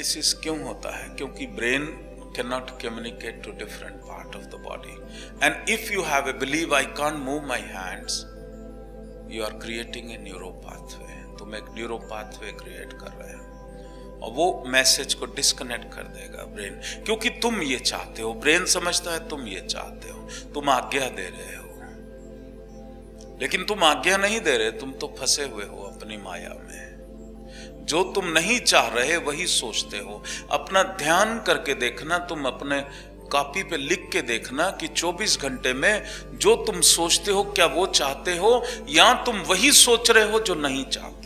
Paralysis क्यों होता है? क्योंकि brain cannot communicate to different part of the body, and if you have a belief I can't move my hands, you are creating a neuropathway. तुम एक न्यूरोपाथवे create कर रहे हो और वो मैसेज को डिस्कनेक्ट कर देगा ब्रेन, क्योंकि तुम ये चाहते हो। ब्रेन समझता है तुम ये चाहते हो, तुम आज्ञा दे रहे हो, लेकिन तुम आज्ञा नहीं दे रहे, तुम तो फंसे हुए हो अपनी माया में। जो तुम नहीं चाह रहे वही सोचते हो। अपना ध्यान करके देखना, तुम अपने कॉपी पे लिख के देखना कि 24 घंटे में जो तुम सोचते हो क्या वो चाहते हो, या तुम वही सोच रहे हो जो नहीं चाहते।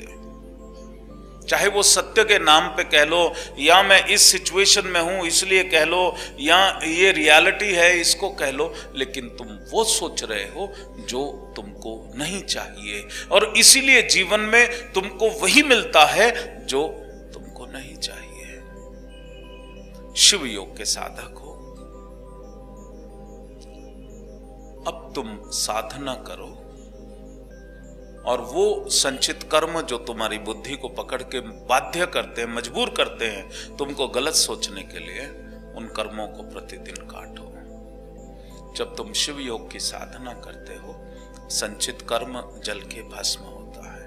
चाहे वो सत्य के नाम पे कह लो, या मैं इस सिचुएशन में हूं इसलिए कह लो, या ये रियलिटी है इसको कह लो, लेकिन तुम वो सोच रहे हो जो तुमको नहीं चाहिए, और इसीलिए जीवन में तुमको वही मिलता है जो तुमको नहीं चाहिए। शिव योग के साधक हो, अब तुम साधना करो और वो संचित कर्म जो तुम्हारी बुद्धि को पकड़ के बाध्य करते हैं, मजबूर करते हैं तुमको गलत सोचने के लिए, उन कर्मों को प्रतिदिन काटो। जब तुम शिव योग की साधना करते हो, संचित कर्म जल के भस्म होता है।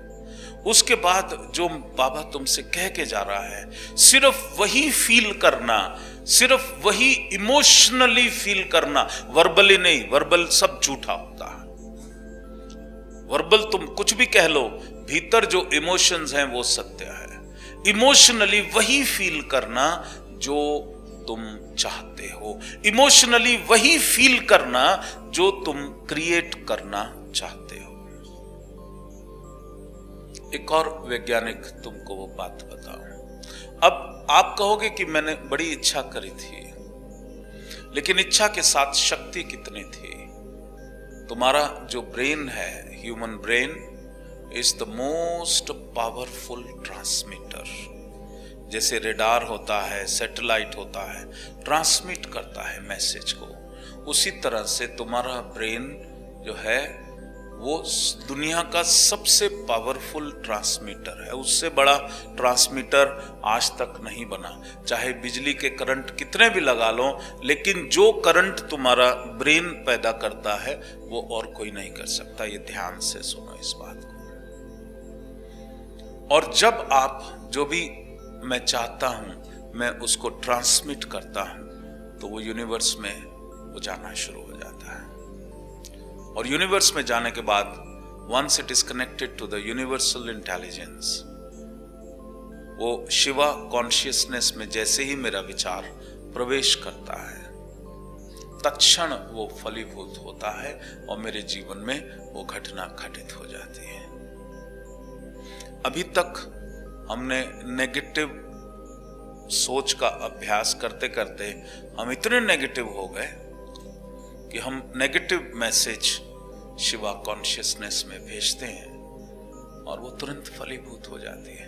उसके बाद जो बाबा तुमसे कह के जा रहा है, सिर्फ वही फील करना, सिर्फ वही इमोशनली फील करना, वर्बली नहीं। वर्बल सब झूठा होता है। वर्बल तुम कुछ भी कह लो, भीतर जो इमोशंस हैं वो सत्य है। इमोशनली वही फील करना जो तुम चाहते हो, इमोशनली वही फील करना जो तुम क्रिएट करना चाहते हो। एक और वैज्ञानिक तुमको वो बात बताऊं। अब आप कहोगे कि मैंने बड़ी इच्छा करी थी, लेकिन इच्छा के साथ शक्ति कितनी थी? तुम्हारा जो ब्रेन है, human brain is the most powerful transmitter. जैसे रेडार होता है, सैटेलाइट होता है, ट्रांसमिट करता है मैसेज को, उसी तरह से तुम्हारा ब्रेन जो है वो दुनिया का सबसे पावरफुल ट्रांसमीटर है। उससे बड़ा ट्रांसमीटर आज तक नहीं बना। चाहे बिजली के करंट कितने भी लगा लो, लेकिन जो करंट तुम्हारा ब्रेन पैदा करता है वो और कोई नहीं कर सकता। ये ध्यान से सुनो इस बात को। और जब आप जो भी मैं चाहता हूं मैं उसको ट्रांसमिट करता हूं, तो वो यूनिवर्स में वो जाना शुरू हो जाता है। और यूनिवर्स में जाने के बाद, once it is connected to the universal intelligence, वो शिवा कॉन्शियसनेस में जैसे ही मेरा विचार प्रवेश करता है, तत्क्षण वो फलीभूत होता है और मेरे जीवन में वो घटना घटित हो जाती है। अभी तक हमने नेगेटिव सोच का अभ्यास करते करते हम इतने नेगेटिव हो गए कि हम नेगेटिव मैसेज शिवा कॉन्शियसनेस में भेजते हैं और वो तुरंत फलीभूत हो जाती है।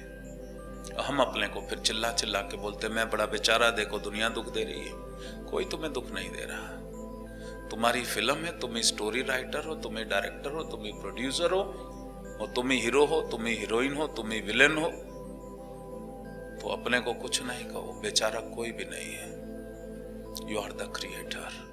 हम अपने को फिर चिल्ला चिल्ला के बोलते, मैं बड़ा बेचारा, देखो दुनिया दुख दे रही है। कोई तुम्हें दुख नहीं दे रहा। तुम्हारी फिल्म है, तुम ही स्टोरी राइटर हो, तुम ही डायरेक्टर हो, तुम ही प्रोड्यूसर हो, और तुम ही हीरो हो, तुम ही हीरोइन हो, तुम ही विलेन हो। तो अपने को कुछ नहीं कहो, बेचारा कोई भी नहीं है। You are the creator.